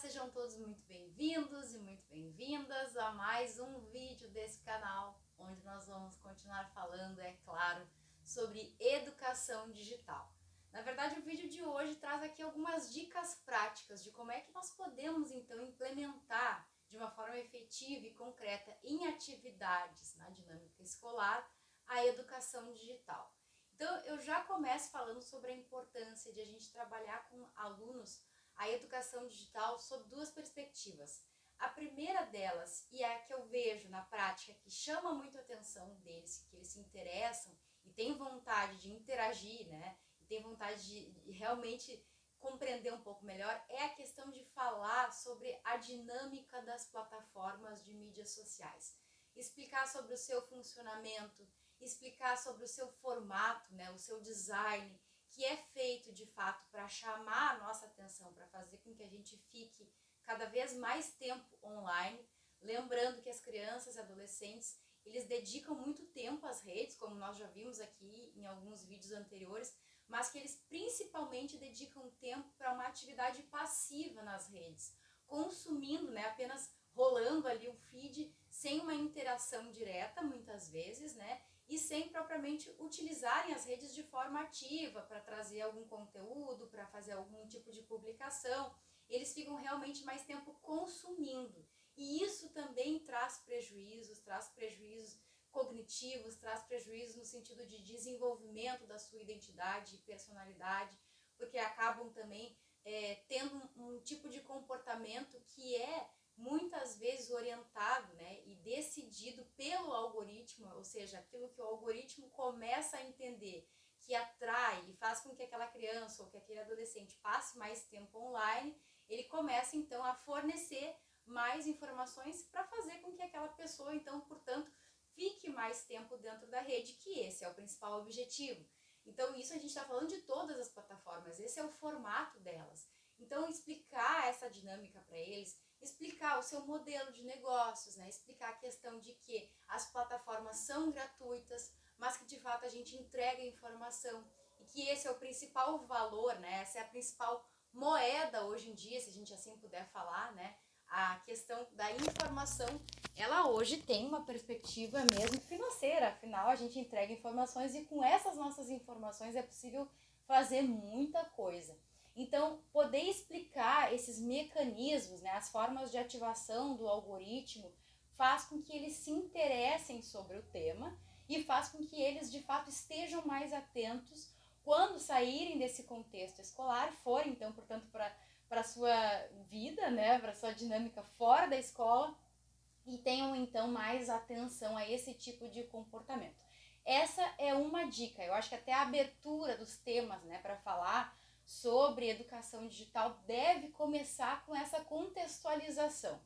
sejam todos muito bem-vindos e muito bem-vindas a mais um vídeo desse canal, onde nós vamos continuar falando, é claro, sobre educação digital. Na verdade, o vídeo de hoje traz aqui algumas dicas práticas de como é que nós podemos, então, implementar de uma forma efetiva e concreta em atividades na dinâmica escolar a educação digital. Então, eu já começo falando sobre a importância de a gente trabalhar com alunos a educação digital sob duas perspectivas. A primeira delas, e é a que eu vejo na prática, que chama muito a atenção deles, que eles se interessam e têm vontade de interagir, né? E têm vontade de realmente compreender um pouco melhor, é a questão de falar sobre a dinâmica das plataformas de mídias sociais. Explicar sobre o seu funcionamento, explicar sobre o seu formato, né? O seu design, que é feito de fato para chamar a nossa atenção, para fazer com que a gente fique cada vez mais tempo online, lembrando que as crianças e adolescentes, eles dedicam muito tempo às redes, como nós já vimos aqui em alguns vídeos anteriores, mas que eles principalmente dedicam tempo para uma atividade passiva nas redes, consumindo, né, apenas rolando ali o feed, sem uma interação direta, muitas vezes, né, e sem propriamente utilizarem as redes de forma ativa para trazer algum conteúdo, para fazer algum tipo de publicação. Eles ficam realmente mais tempo consumindo. E isso também traz prejuízos cognitivos, traz prejuízos no sentido de desenvolvimento da sua identidade e personalidade, porque acabam também tendo um tipo de comportamento que é muitas vezes orientado, né, e decidido pelo algoritmo, ou seja, aquilo que o algoritmo começa a entender, que atrai e faz com que aquela criança ou que aquele adolescente passe mais tempo online, ele começa então a fornecer mais informações para fazer com que aquela pessoa, então, portanto, fique mais tempo dentro da rede, que esse é o principal objetivo. Então, isso a gente está falando de todas as plataformas, esse é o formato delas. Então, explicar essa dinâmica para eles, explicar o seu modelo de negócios, né? Explicar a questão de que as plataformas são gratuitas, mas que de fato a gente entrega informação e que esse é o principal valor, né? Essa é a principal moeda hoje em dia, se a gente assim puder falar, né? A questão da informação, ela hoje tem uma perspectiva mesmo financeira, afinal a gente entrega informações e com essas nossas informações é possível fazer muita coisa. Então, poder explicar esses mecanismos, né, as formas de ativação do algoritmo, faz com que eles se interessem sobre o tema e faz com que eles, de fato, estejam mais atentos quando saírem desse contexto escolar, forem, então, portanto, para a sua vida, né, para a sua dinâmica fora da escola e tenham, então, mais atenção a esse tipo de comportamento. Essa é uma dica. Eu acho que até a abertura dos temas, né, para falar sobre educação digital deve começar com essa contextualização.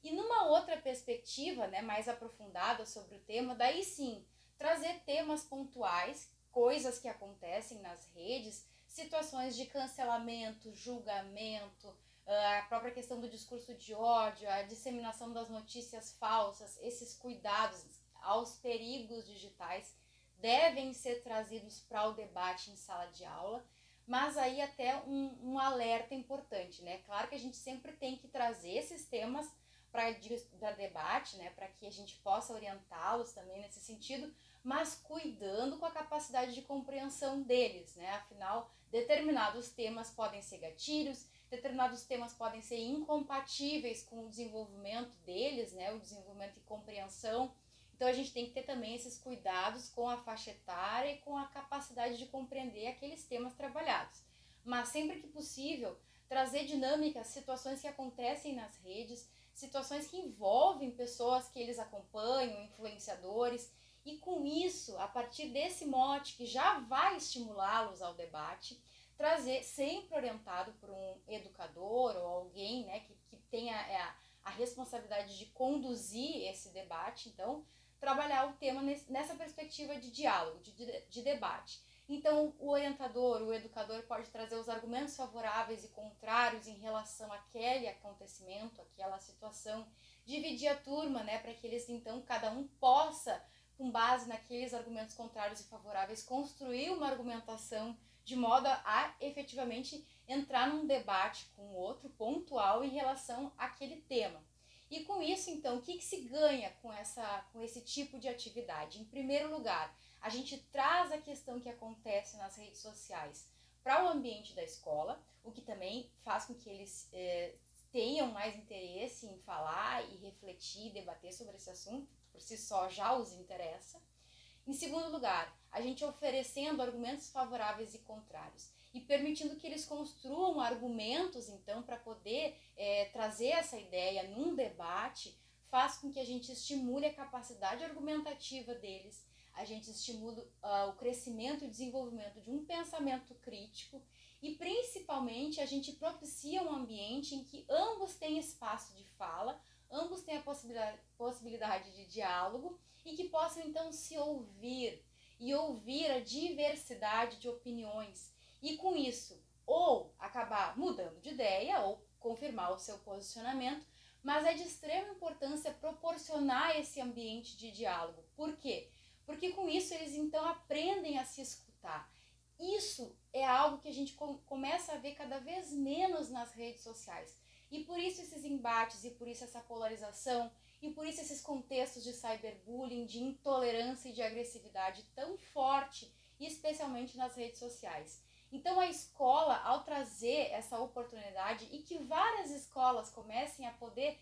E numa outra perspectiva, né, mais aprofundada sobre o tema, daí sim, trazer temas pontuais, coisas que acontecem nas redes, situações de cancelamento, julgamento, a própria questão do discurso de ódio, a disseminação das notícias falsas, esses cuidados aos perigos digitais devem ser trazidos para o debate em sala de aula, mas aí até um alerta importante, né? Claro que a gente sempre tem que trazer esses temas para debate, né? Para que a gente possa orientá-los também nesse sentido, mas cuidando com a capacidade de compreensão deles, né? Afinal, determinados temas podem ser gatilhos, determinados temas podem ser incompatíveis com o desenvolvimento deles, né? O desenvolvimento e compreensão. Então a gente tem que ter também esses cuidados com a faixa etária e com a capacidade de compreender aqueles temas trabalhados. Mas sempre que possível, trazer dinâmicas, situações que acontecem nas redes, situações que envolvem pessoas que eles acompanham, influenciadores, e com isso, a partir desse mote que já vai estimulá-los ao debate, trazer, sempre orientado por um educador ou alguém, né, que tenha a responsabilidade de conduzir esse debate, então, trabalhar o tema nessa perspectiva de diálogo, de debate. Então, o orientador, o educador pode trazer os argumentos favoráveis e contrários em relação àquele acontecimento, àquela situação, dividir a turma, né, para que eles, então, cada um possa, com base naqueles argumentos contrários e favoráveis, construir uma argumentação de modo a efetivamente entrar num debate com o outro pontual em relação àquele tema. E com isso, então, o que se ganha com esse tipo de atividade? Em primeiro lugar, a gente traz a questão que acontece nas redes sociais para o ambiente da escola, o que também faz com que eles tenham mais interesse em falar e refletir, debater sobre esse assunto, por si só já os interessa. Em segundo lugar, a gente oferecendo argumentos favoráveis e contrários e permitindo que eles construam argumentos, então, para poder trazer essa ideia num debate, faz com que a gente estimule a capacidade argumentativa deles, a gente estimula o crescimento e desenvolvimento de um pensamento crítico e, principalmente, a gente propicia um ambiente em que ambos têm espaço de fala, ambos têm a possibilidade de diálogo e que possam, então, se ouvir e ouvir a diversidade de opiniões e, com isso, ou acabar mudando de ideia ou confirmar o seu posicionamento, mas é de extrema importância proporcionar esse ambiente de diálogo. Por quê? Porque com isso eles então aprendem a se escutar. Isso é algo que a gente começa a ver cada vez menos nas redes sociais. E por isso esses embates, e por isso essa polarização, e por isso esses contextos de cyberbullying, de intolerância e de agressividade tão forte, especialmente nas redes sociais. Então a escola, ao trazer essa oportunidade e que várias escolas comecem a poder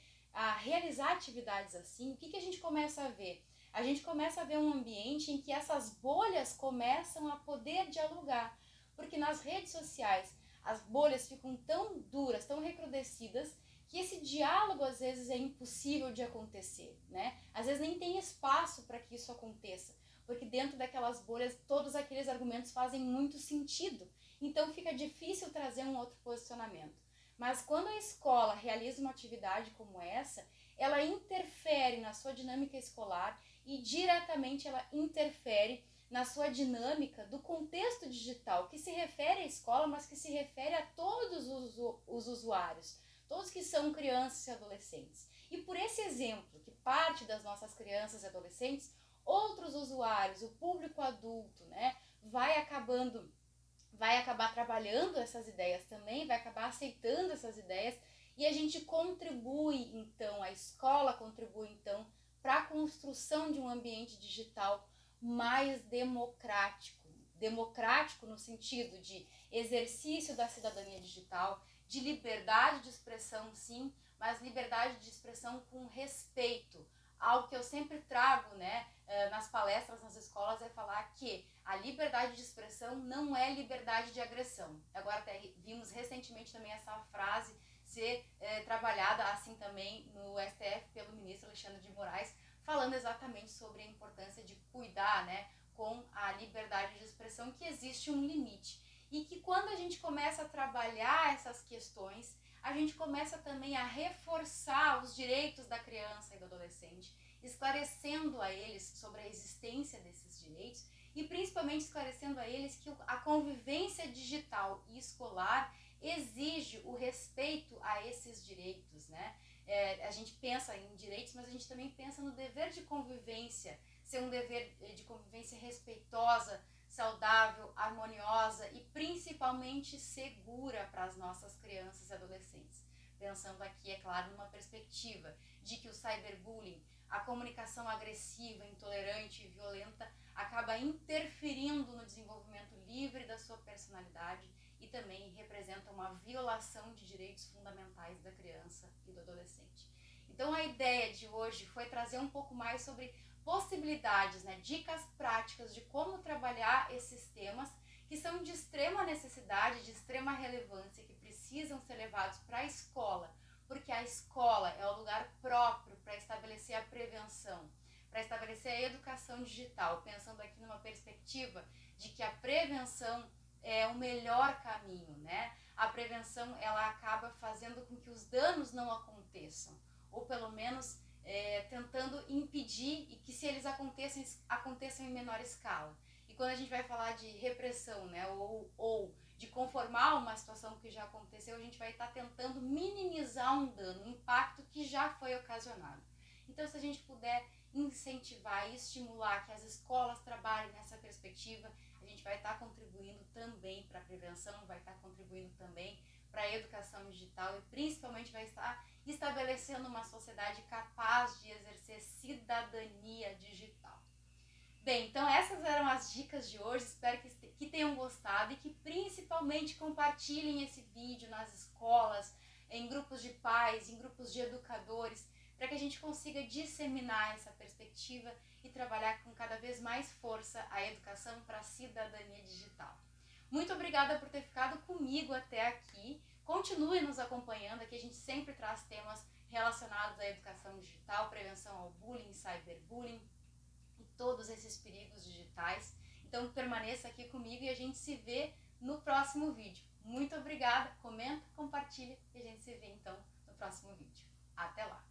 realizar atividades assim, o que a gente começa a ver? A gente começa a ver um ambiente em que essas bolhas começam a poder dialogar, porque nas redes sociais as bolhas ficam tão duras, tão recrudescidas, que esse diálogo às vezes é impossível de acontecer, né? Às vezes nem tem espaço para que isso aconteça, porque dentro daquelas bolhas todos aqueles argumentos fazem muito sentido, então fica difícil trazer um outro posicionamento. Mas quando a escola realiza uma atividade como essa, ela interfere na sua dinâmica escolar e diretamente ela interfere na sua dinâmica do contexto digital, que se refere à escola, mas que se refere a todos os usuários, todos que são crianças e adolescentes. E por esse exemplo, que parte das nossas crianças e adolescentes, outros usuários, o público adulto, né, vai acabar trabalhando essas ideias também, vai acabar aceitando essas ideias e a gente contribui, então, a escola contribui, então, para a construção de um ambiente digital mais democrático. Democrático no sentido de exercício da cidadania digital, de liberdade de expressão, sim, mas liberdade de expressão com respeito. Algo que eu sempre trago, né, nas palestras, nas escolas, é falar que a liberdade de expressão não é liberdade de agressão. Agora até vimos recentemente também essa frase ser trabalhada assim também no STF pelo ministro Alexandre de Moraes, falando exatamente sobre a importância de cuidar, né, com a liberdade de expressão, que existe um limite. E que quando a gente começa a trabalhar essas questões, a gente começa também a reforçar os direitos da criança e do adolescente, esclarecendo a eles sobre a existência desses direitos e principalmente esclarecendo a eles que a convivência digital e escolar exige o respeito a esses direitos, né? A gente pensa em direitos, mas a gente também pensa no dever de convivência, ser um dever de convivência respeitosa, saudável, harmoniosa e principalmente segura para as nossas crianças e adolescentes. Pensando aqui, é claro, numa perspectiva de que o cyberbullying, a comunicação agressiva, intolerante e violenta acaba interferindo no desenvolvimento livre da sua personalidade e também representa uma violação de direitos fundamentais da criança e do adolescente. Então a ideia de hoje foi trazer um pouco mais sobre possibilidades, né, dicas práticas de como trabalhar esses temas que são de extrema necessidade, de extrema relevância, que precisam ser levados para a escola, porque a escola é o lugar próprio para estabelecer a prevenção, para estabelecer a educação digital, pensando aqui numa perspectiva de que a prevenção é o melhor caminho, né? A prevenção, ela acaba fazendo com que os danos não aconteçam, ou pelo menos tentando impedir e que se eles aconteçam em menor escala. E quando a gente vai falar de repressão, né, ou de conformar uma situação que já aconteceu, a gente vai estar tentando minimizar um dano, um impacto que já foi ocasionado. Então, se a gente puder incentivar e estimular que as escolas trabalhem nessa perspectiva, a a gente vai estar contribuindo também para a prevenção, vai estar contribuindo também para a educação digital e principalmente vai estar estabelecendo uma sociedade capaz de exercer cidadania digital. Bem, então essas eram as dicas de hoje, espero que tenham gostado e que principalmente compartilhem esse vídeo nas escolas, em grupos de pais, em grupos de educadores, para que a gente consiga disseminar essa perspectiva e trabalhar com cada vez mais força a educação para a cidadania digital. Muito obrigada por ter ficado comigo até aqui. Continue nos acompanhando, aqui a gente sempre traz temas relacionados à educação digital, prevenção ao bullying, cyberbullying e todos esses perigos digitais. Então permaneça aqui comigo e a gente se vê no próximo vídeo. Muito obrigada, comenta, compartilha e a gente se vê então no próximo vídeo. Até lá!